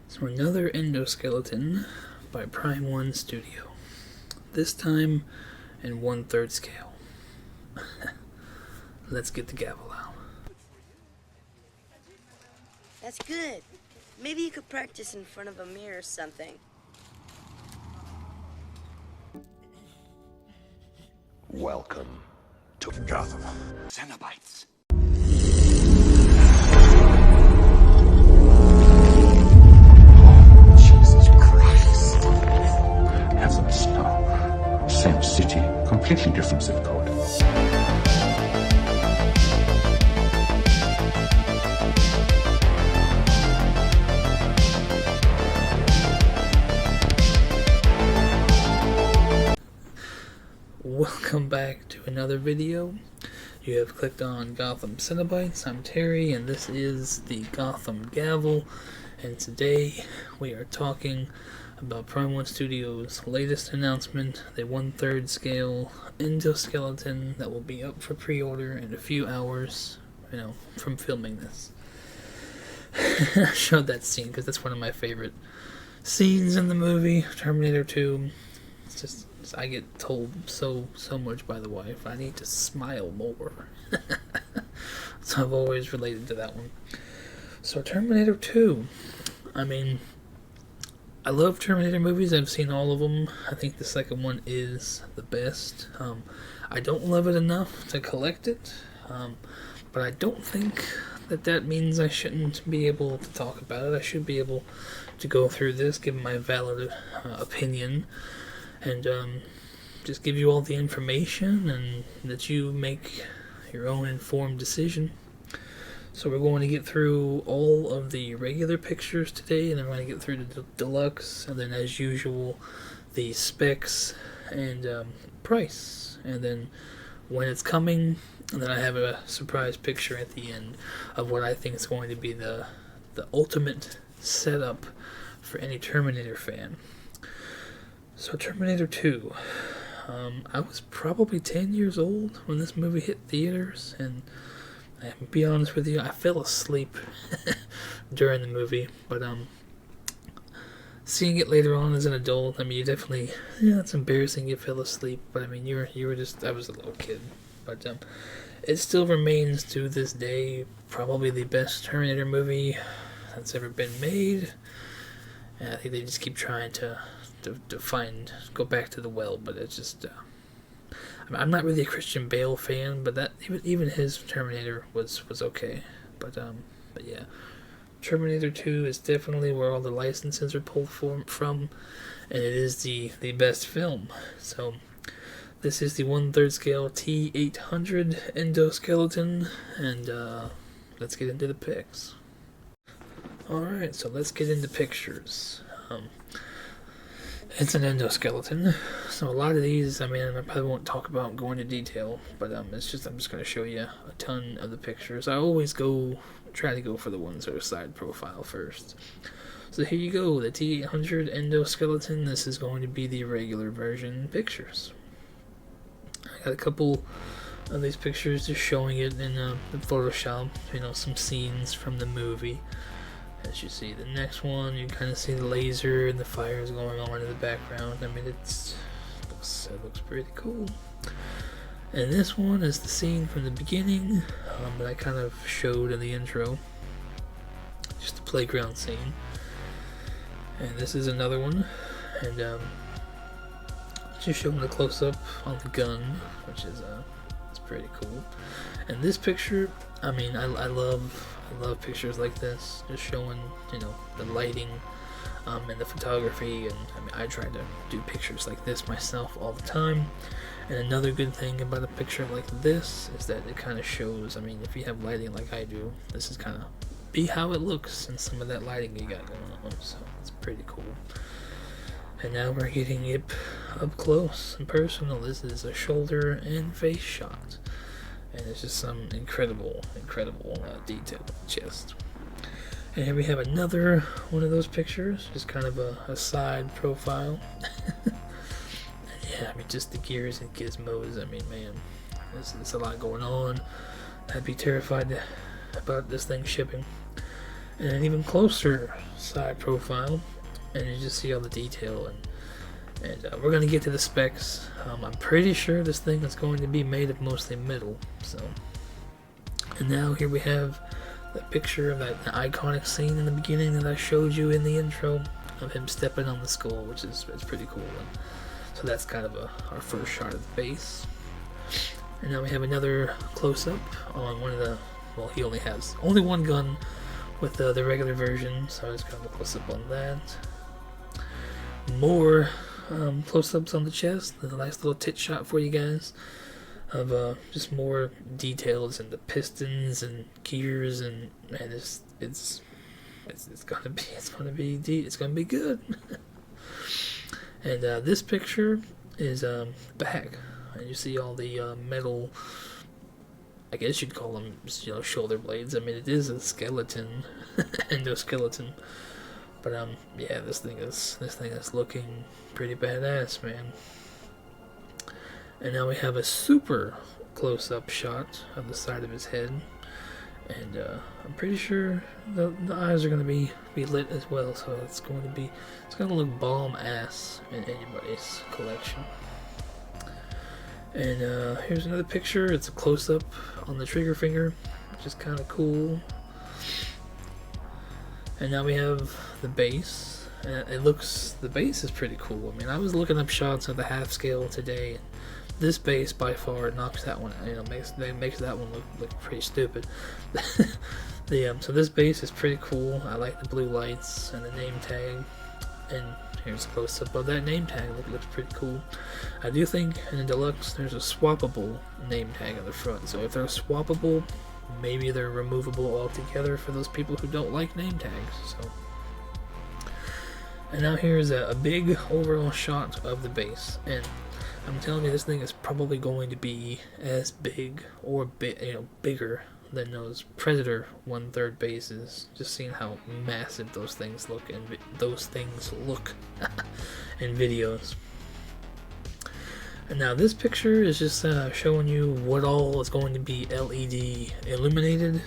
So another endoskeleton by Prime 1 Studio. This time in 1/3 scale. Let's get the gavel out. That's good. Maybe you could practice in front of a mirror or something. Welcome to Gotham. Cenobites. Jesus Christ. Heaven snow. Same city, completely different zip code. Welcome back to another video. You have clicked on Gotham Cenobites. I'm Terry, and this is the Gotham Gavel. And today we are talking about Prime 1 Studios' latest announcement, the 1/3 scale endoskeleton that will be up for pre-order in a few hours, from filming this. I showed that scene because that's one of my favorite scenes in the movie, Terminator 2. It's just, I get told so much by the wife, I need to smile more. So I've always related to that one. So Terminator 2, I love Terminator movies. I've seen all of them. I think the second one is the best. I don't love it enough to collect it, but I don't think that means I shouldn't be able to talk about it. I should be able to go through this, give my valid opinion, and just give you all the information and that you make your own informed decision. So we're going to get through all of the regular pictures today, and then we're going to get through the deluxe, and then as usual the specs and price, and then when it's coming, and then I have a surprise picture at the end of what I think is going to be the ultimate setup for any Terminator fan. So Terminator 2, I was probably 10 years old when this movie hit theaters, and I'll be honest with you, I fell asleep during the movie, but seeing it later on as an adult, you definitely, it's embarrassing you fell asleep, but you were just, I was a little kid, but it still remains to this day probably the best Terminator movie that's ever been made, and I think they just keep trying to go back to the well, but it's just, I'm not really a Christian Bale fan, but that even his Terminator was okay, but yeah, Terminator 2 is definitely where all the licenses are pulled from, and it is the best film. So this is the 1/3 scale T-800 Endoskeleton, and let's get into the pics. Alright, so let's get into pictures. It's an endoskeleton, so a lot of these, I probably won't talk about go into detail, but I'm just going to show you a ton of the pictures. I always try to go for the ones that are side profile first. So here you go, the T-800 Endoskeleton. This is going to be the regular version pictures. I got a couple of these pictures just showing it in the Photoshop, some scenes from the movie. As you see the next one, you kind of see the laser and the fires going on in the background. It looks pretty cool. And this one is the scene from the beginning that I kind of showed in the intro. Just the playground scene. And this is another one. And just showing a close-up on the gun, which is it's pretty cool. And this picture, I love pictures like this, just showing, the lighting and the photography, and I try to do pictures like this myself all the time. And another good thing about a picture like this is that it kind of shows, if you have lighting like I do, this is kind of be how it looks and some of that lighting you got going on, so it's pretty cool. And now we're getting it up close and personal. This is a shoulder and face shot. And it's just some incredible detail in the chest. And here we have another one of those pictures, just kind of a side profile. Yeah, just the gears and gizmos. I mean, man, there's a lot going on. I'd be terrified about this thing shipping. And an even closer side profile, and you just see all the detail. And we're gonna get to the specs. I'm pretty sure this thing is going to be made of mostly metal. So, and now here we have the picture of that iconic scene in the beginning that I showed you in the intro of him stepping on the skull, which is pretty cool. And so that's kind of our first shot of the base. And now we have another close-up on one of the, well, he only has one gun with the regular version, so I just got a close-up on that. More close-ups on the chest, a nice little tit shot for you guys of just more details and the pistons and gears, and man, it's gonna be good. And this picture is back, and you see all the metal, I guess you'd call them, shoulder blades. I mean, it is a skeleton, endoskeleton. But yeah, this thing is looking pretty badass, man. And now we have a super close-up shot of the side of his head, and I'm pretty sure the eyes are gonna be lit as well. So it's gonna look bomb ass in anybody's collection. And here's another picture. It's a close-up on the trigger finger, which is kind of cool. And now we have the base. The base is pretty cool. I mean, I was looking up shots of the half scale today, and this base by far knocks that one out. Makes that one look pretty stupid. So this base is pretty cool. I like the blue lights and the name tag. And here's a close up of that name tag. Looks pretty cool. I do think in the deluxe there's a swappable name tag on the front. So if they're swappable, maybe they're removable altogether for those people who don't like name tags. So, and now here's a big overall shot of the base, and I'm telling you, this thing is probably going to be as big or bigger than those Predator 1/3 bases. Just seeing how massive those things look in videos. And now this picture is just showing you what all is going to be LED illuminated.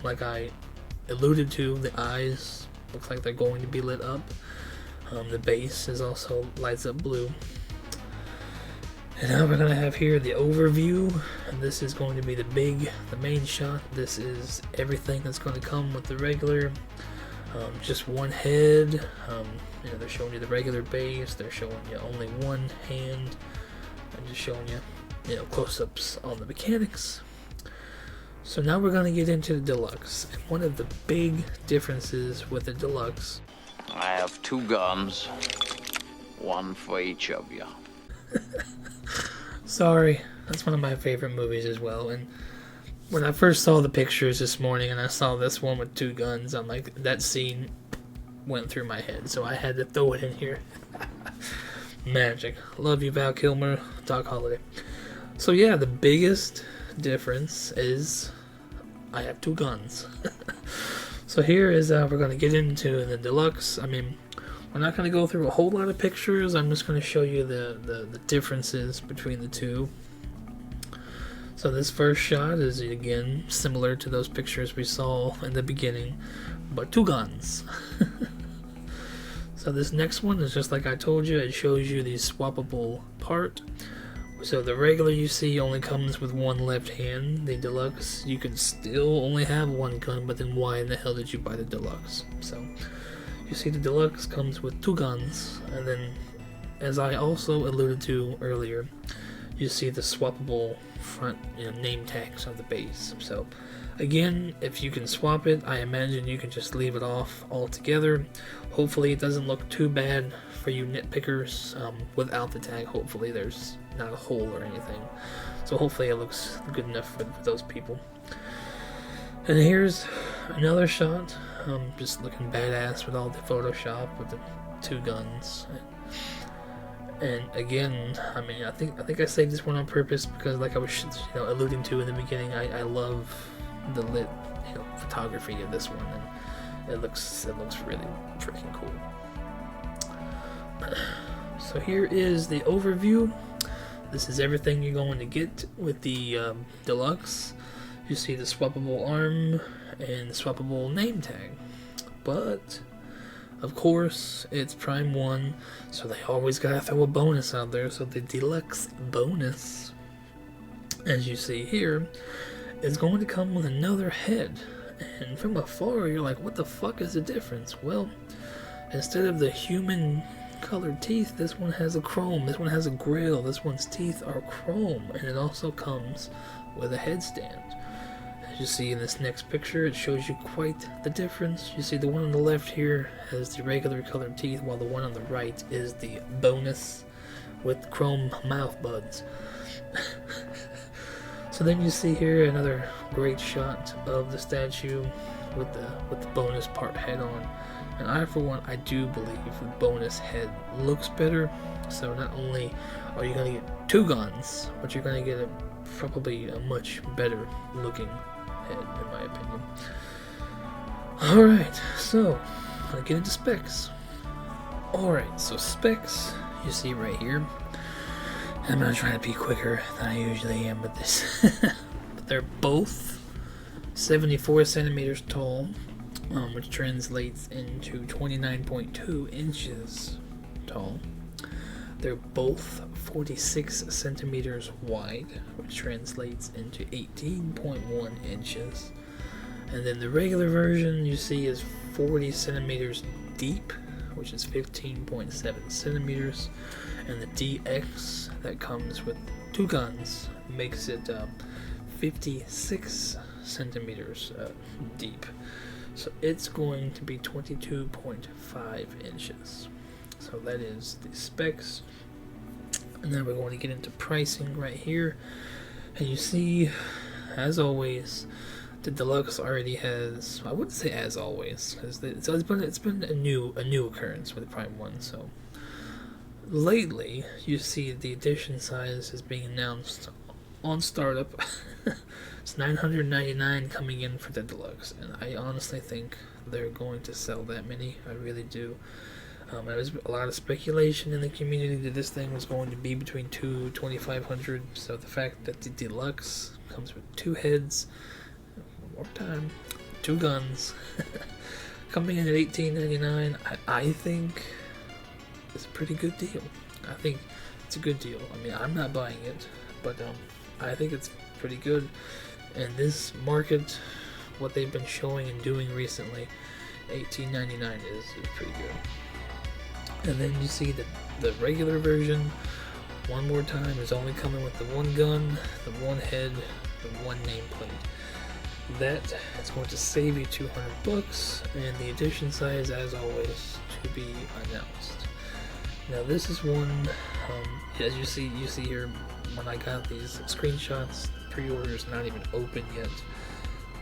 Like I alluded to, the eyes looks like they're going to be lit up. The base is also lights up blue. And now we're gonna have here the overview, and this is going to be the main shot. This is everything that's going to come with the regular. Just one head. They're showing you the regular base. They're showing you only one hand. I'm just showing you, close-ups on the mechanics. So now we're going to get into the deluxe. And one of the big differences with the deluxe, I have 2 guns, one for each of you. Sorry, that's one of my favorite movies as well. And when I first saw the pictures this morning and I saw this one with 2 guns, I'm like, that scene went through my head, so I had to throw it in here. Magic. Love you, Val Kilmer, Doc Holliday. So yeah, the biggest difference is I have 2 guns. So here is we're going to get into the deluxe. I mean, we're not going to go through a whole lot of pictures. I'm just going to show you the differences between the two. So this first shot is, again, similar to those pictures we saw in the beginning, but 2 guns. So this next one is just like I told you. It shows you the swappable part. So the regular you see only comes with 1 left hand. The deluxe, you can still only have 1 gun, but then why in the hell did you buy the deluxe? So you see the deluxe comes with 2 guns, and then, as I also alluded to earlier, you see the swappable front name tags on the base. So again, if you can swap it, I imagine you can just leave it off altogether. Hopefully it doesn't look too bad for you nitpickers without the tag. Hopefully there's not a hole or anything. So hopefully it looks good enough for those people. And here's another shot. Just looking badass with all the Photoshop with the 2 guns. And again, I mean, I think I saved this one on purpose because, like I was alluding to in the beginning, I love the lit photography of this one, and it looks really freaking cool. So here is the overview. This is everything you're going to get with the deluxe. You see the swappable arm and the swappable name tag. But of course, it's Prime 1, so they always gotta throw a bonus out there. So the deluxe bonus, as you see here, is going to come with another head. And from afar, you're like, what the fuck is the difference? Well, instead of the human colored teeth, this one has a chrome, this one has a grill, this one's teeth are chrome, and it also comes with a headstand. As you see in this next picture, it shows you quite the difference. You see the one on the left here has the regular colored teeth, while the one on the right is the bonus with chrome mouth buds. So then you see here another great shot of the statue with the bonus part head on. And I, for one, I do believe the bonus head looks better. So not only are you going to get 2 guns, but you're going to get probably a much better looking head, in my opinion. Alright, so I'm going to get into specs. Alright, so specs, you see right here. I'm going to try to be quicker than I usually am with this. But they're both 74 centimeters tall, which translates into 29.2 inches tall. They're both 46 centimeters wide, which translates into 18.1 inches. And then the regular version you see is 40 centimeters deep, which is 15.7 centimeters. And the DX that comes with 2 guns makes it 56 centimeters deep. So it's going to be 22.5 inches. So that is the specs. And then we're going to get into pricing right here. And you see, as always, the deluxe already has, I wouldn't say as always, because it's been a new occurrence with the Prime 1. So lately, you see the edition size is being announced on startup. It's $999 coming in for the deluxe, and I honestly think they're going to sell that many. I really do. There was a lot of speculation in the community that this thing was going to be between $2,500. So the fact that the deluxe comes with 2 heads, one more time, 2 guns, coming in at $18.99, I think it's a pretty good deal. I think it's a good deal. I mean, I'm not buying it, but I think it's pretty good. And this market, what they've been showing and doing recently, $18.99 is pretty good. And then you see that the regular version, one more time, is only coming with the 1 gun, the 1 head, the 1 nameplate. That is going to save you $200, and the edition size, as always, to be announced. Now this is one, as you see here, when I got these screenshots, pre-order is not even open yet,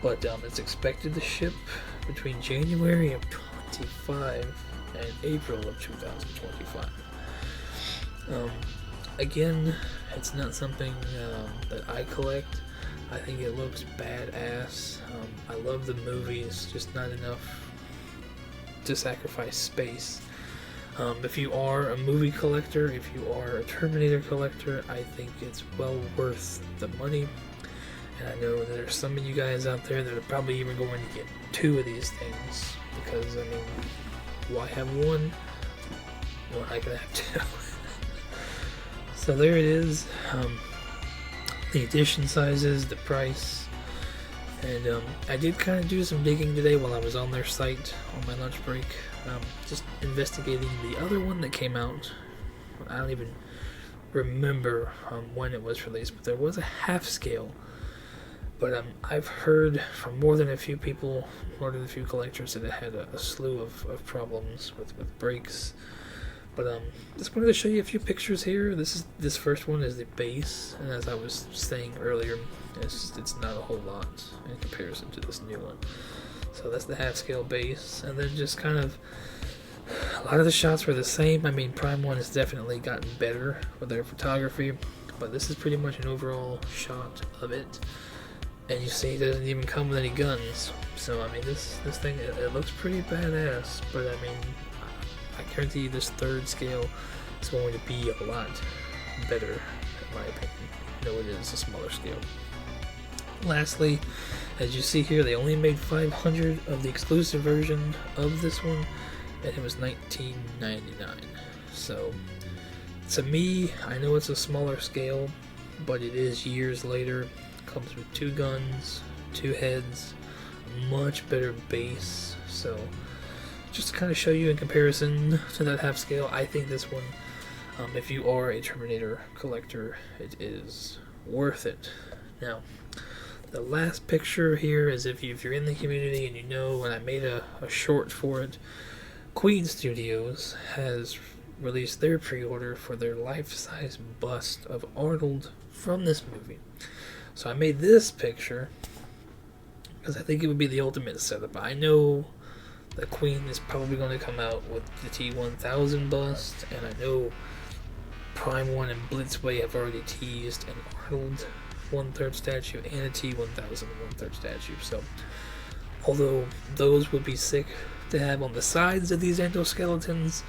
but it's expected to ship between January of 25 and April of 2025. Again, it's not something that I collect. I think it looks badass. I love the movies, just not enough to sacrifice space. If you are a movie collector, if you are a Terminator collector, I think it's well worth the money. And I know there's some of you guys out there that are probably even going to get 2 of these things, because, I mean, why have 1 when I can have 2? So there it is. The edition sizes, the price, and I did kind of do some digging today while I was on their site on my lunch break, just investigating the other one that came out. I don't even remember when it was released, but there was a half scale. But I've heard from more than a few people, more than a few collectors, that it had a slew of problems with brakes. But just wanted to show you a few pictures here. This first one is the base, and as I was saying earlier, it's not a whole lot in comparison to this new one. So that's the half scale base, and then just kind of a lot of the shots were the same. I mean, Prime 1 has definitely gotten better with their photography, but this is pretty much an overall shot of it. And you see it doesn't even come with any guns. So I mean, this thing, it looks pretty badass, but I mean, I guarantee you this 3rd scale is going to be a lot better in my opinion, though it is a smaller scale. Lastly, as you see here, they only made 500 of the exclusive version of this one, and it was $19.99. So, to me, I know it's a smaller scale, but it is years later. Comes with 2 guns, 2 heads, a much better base. So, just to kind of show you in comparison to that half scale, I think this one, if you are a Terminator collector, it is worth it. Now, the last picture here is if you're in the community and you know, when I made a short for it, Queen Studios has released their pre-order for their life-size bust of Arnold from this movie. So I made this picture because I think it would be the ultimate setup. I know that Queen is probably going to come out with the T-1000 bust, and I know Prime 1 and Blitzway have already teased an Arnold 1/3 statue and a T-1000 1/3 statue. So, although those would be sick to have on the sides of these endoskeletons,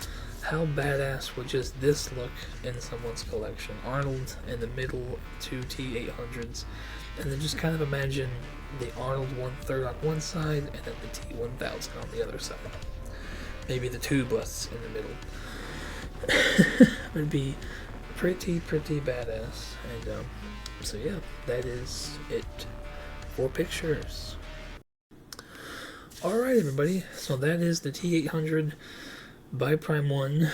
how badass would just this look in someone's collection? Arnold in the middle, 2 T-800s, and then just kind of imagine the Arnold 1/3 on one side and then the T-1000 on the other side. Maybe the 2 busts in the middle. It would be pretty badass. And so yeah, that is it for pictures. Alright everybody, so that is the T-800 by Prime 1,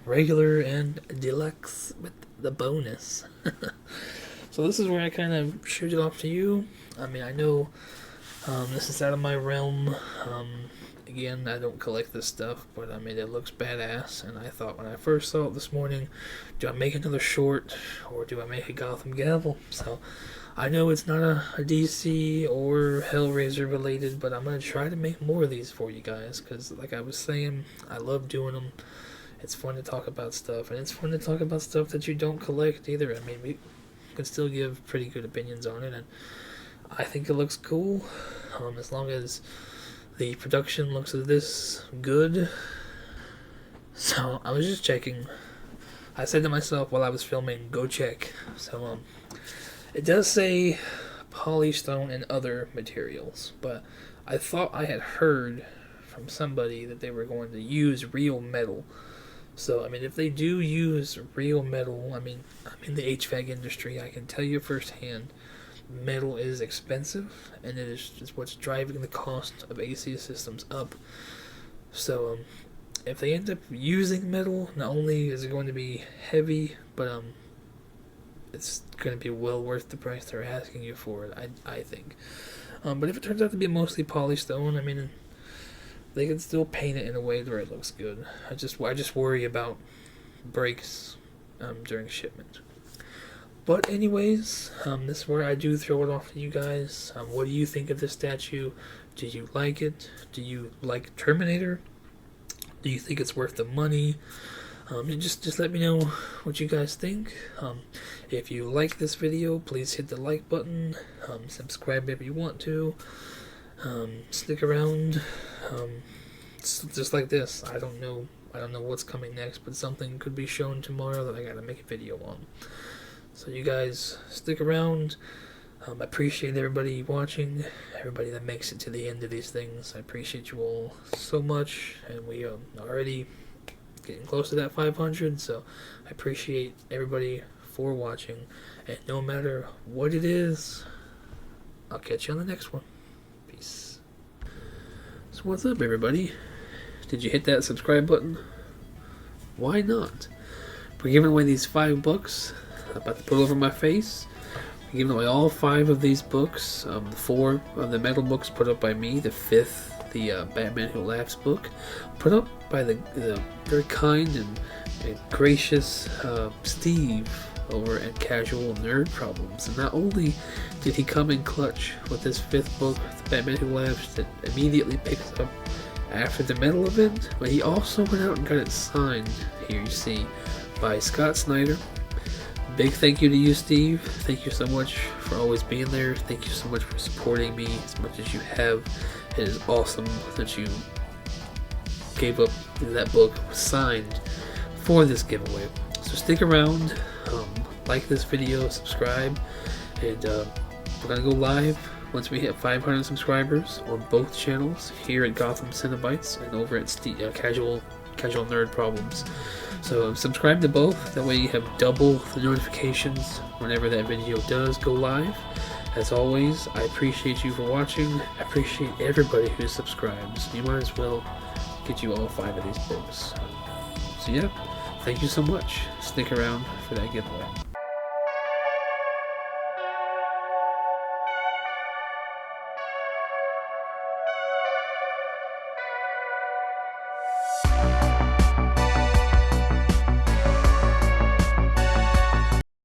regular and deluxe with the bonus. So this is where I kind of shoot it off to you. I mean, I know this is out of my realm. Again, I don't collect this stuff, but I mean, it looks badass, and I thought when I first saw it this morning, do I make another short, or do I make a Gotham Gavel? So, I know it's not a DC or Hellraiser related, but I'm going to try to make more of these for you guys, because like I was saying, I love doing them. It's fun to talk about stuff, and it's fun to talk about stuff that you don't collect either. I mean, we can still give pretty good opinions on it, and I think it looks cool, as long as the production looks this good. So I was just checking. I said to myself while I was filming, go check. So it does say polystone and other materials, but I thought I had heard from somebody that they were going to use real metal. So I mean, if they do use real metal, I mean, I'm in the HVAC industry, I can tell you firsthand, metal is expensive, and it is just what's driving the cost of AC systems up. So if they end up using metal, not only is it going to be heavy, but it's going to be well worth the price they're asking you for it, I think. But if it turns out to be mostly polystone, I mean, they can still paint it in a way where it looks good. I just worry about breaks during shipment. But anyways, this is where I do throw it off to you guys. What do you think of this statue? Do you like it? Do you like Terminator? Do you think it's worth the money? Just let me know what you guys think. If you like this video, please hit the like button. Subscribe if you want to. Stick around. Just like this. I don't know what's coming next, but something could be shown tomorrow that I gotta make a video on. So you guys stick around. I appreciate everybody watching, everybody that makes it to the end of these things. I appreciate you all so much, and we are already getting close to that 500, so I appreciate everybody for watching, and no matter what it is, I'll catch you on the next one. Peace. So what's up everybody? Did you hit that subscribe button? Why not? We're giving away these $5 I'm about to put over my face. We're giving away all 5 of these books. 4 of the metal books put up by me. The 5th, the Batman Who Laughs book, put up by the very kind and gracious Steve over at Casual Nerd Problems. And not only did he come in clutch with this 5th book, the Batman Who Laughs, that immediately picks up after the metal event, but he also went out and got it signed, here you see, by Scott Snyder. Big thank you to you, Steve. Thank you so much for always being there. Thank you so much for supporting me as much as you have. It is awesome that you gave up that book signed for this giveaway. So stick around. like this video, subscribe, and we're gonna go live once we hit 500 subscribers on both channels, here at Gotham Cinebites and over at Casual Nerd Problems. So subscribe to both, that way you have double the notifications whenever that video does go live. As always, I appreciate you for watching. I appreciate everybody who subscribes. You might as well get you all 5 of these books. So yeah, thank you so much. Stick around for that giveaway.